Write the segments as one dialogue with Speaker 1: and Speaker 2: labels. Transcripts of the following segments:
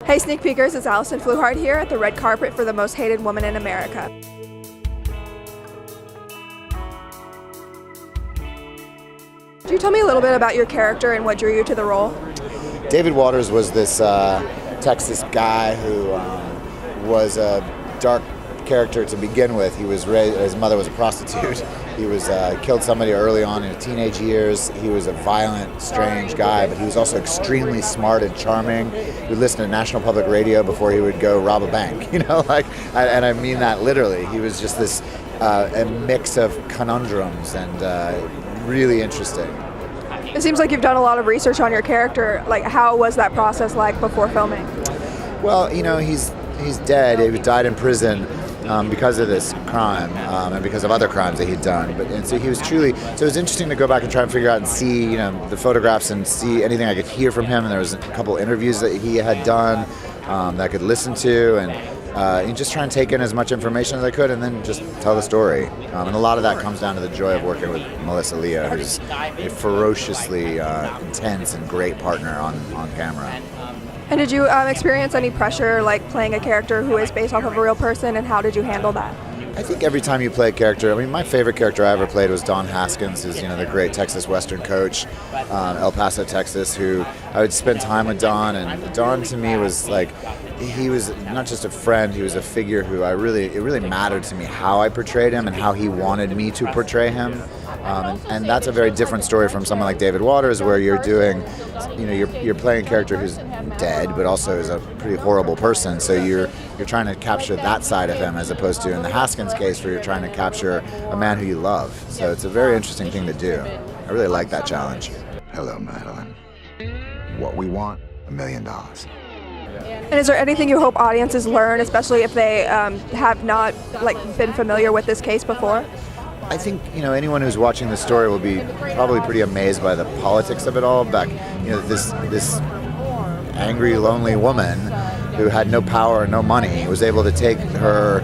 Speaker 1: Hey sneak peekers, it's Alyson Fluhart here at the red carpet for the most hated woman in America. Could you tell me a little bit about your character and what drew you to the role?
Speaker 2: David Waters was this Texas guy who was a dark character to begin with. He was raised, his mother was a prostitute. He was killed somebody early on in his teenage years. He was a violent, strange guy, but he was also extremely smart and charming. He would listen to National Public Radio before he would go rob a bank. And I mean that literally. He was just this a mix of conundrums and really interesting.
Speaker 1: It seems like you've done a lot of research on your character. Like, how was that process like before filming?
Speaker 2: Well, he's dead. He died in prison because of this crime and because of other crimes that he'd done. So he was truly. So it was interesting to go back and try and figure out and see, the photographs and see anything I could hear from him. And there was a couple interviews that he had done that I could listen to, and just try and take in as much information as I could, and then just tell the story. And a lot of that comes down to the joy of working with Melissa Lea, who's a ferociously intense and great partner on camera.
Speaker 1: And did you experience any pressure, like playing a character who is based off of a real person, and how did you handle that?
Speaker 2: I think every time you play a character, my favorite character I ever played was Don Haskins, who's the great Texas Western coach, El Paso, Texas, who I would spend time with Don, and Don to me was like, he was not just a friend, he was a figure who it really mattered to me how I portrayed him and how he wanted me to portray him. And that's a very different story from someone like David Waters, where you're doing, you're playing a character who's dead, but also is a pretty horrible person. So you're trying to capture that side of him, as opposed to in the Haskins case, where you're trying to capture a man who you love. So it's a very interesting thing to do. I really like that challenge.
Speaker 3: Hello, Madalyn. What we want, $1 million.
Speaker 1: And is there anything you hope audiences learn, especially if they have not been familiar with this case before?
Speaker 2: I think anyone who's watching this story will be probably pretty amazed by the politics of it all. This angry, lonely woman who had no power and no money was able to take her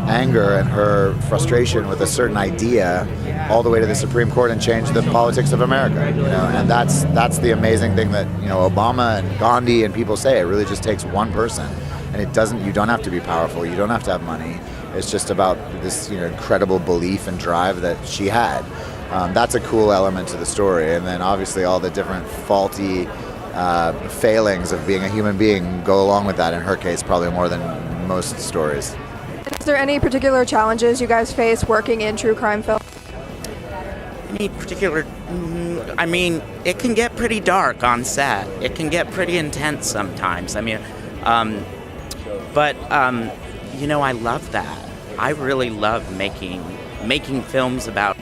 Speaker 2: anger and her frustration with a certain idea all the way to the Supreme Court and change the politics of America. And that's the amazing thing that Obama and Gandhi and people say. It really just takes one person, and you don't have to be powerful. You don't have to have money. It's just about this incredible belief and drive that she had. That's a cool element to the story. And then obviously all the different faulty failings of being a human being go along with that, in her case, probably more than most stories.
Speaker 1: Is there any particular challenges you guys face working in true crime film?
Speaker 4: Any particular... it can get pretty dark on set. It can get pretty intense sometimes. I love that. I really love making films about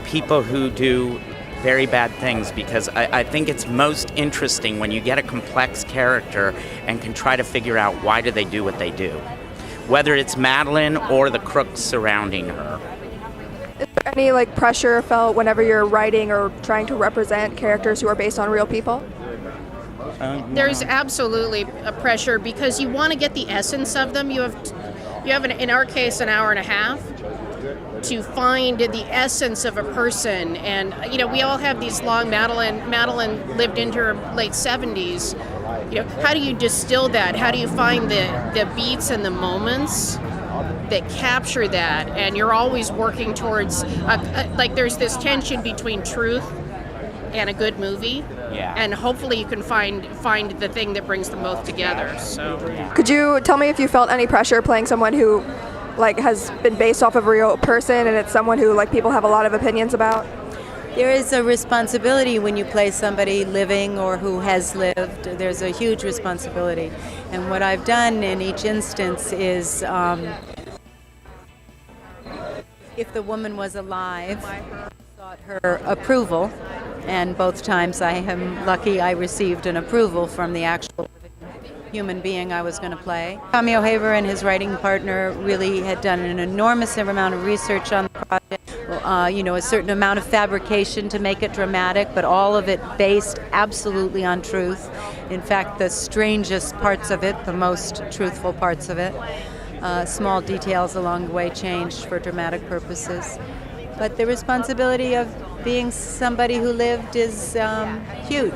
Speaker 4: people who do very bad things, because I think it's most interesting when you get a complex character and can try to figure out why do they do what they do, whether it's Madalyn or the crooks surrounding her.
Speaker 1: Is there any pressure felt whenever you're writing or trying to represent characters who are based on real people?
Speaker 5: There's absolutely a pressure, because you want to get the essence of them. You have in our case, an hour and a half to find the essence of a person. And, we all have these long, Madalyn lived into her late 70s. How do you distill that? How do you find the beats and the moments that capture that? And you're always working towards, there's this tension between truth and a good movie.
Speaker 4: Yeah.
Speaker 5: And hopefully you can find the thing that brings them both together. So,
Speaker 1: could you tell me if you felt any pressure playing someone who has been based off of a real person, and it's someone who people have a lot of opinions about?
Speaker 6: There is a responsibility when you play somebody living or who has lived. There's a huge responsibility. And what I've done in each instance is, if the woman was alive, sought her approval, and both times I am lucky I received an approval from the actual human being I was going to play. Tommy O'Haver and his writing partner really had done an enormous amount of research on the project. A certain amount of fabrication to make it dramatic, but all of it based absolutely on truth. In fact, the strangest parts of it, the most truthful parts of it. Small details along the way changed for dramatic purposes. But the responsibility of being somebody who lived is huge.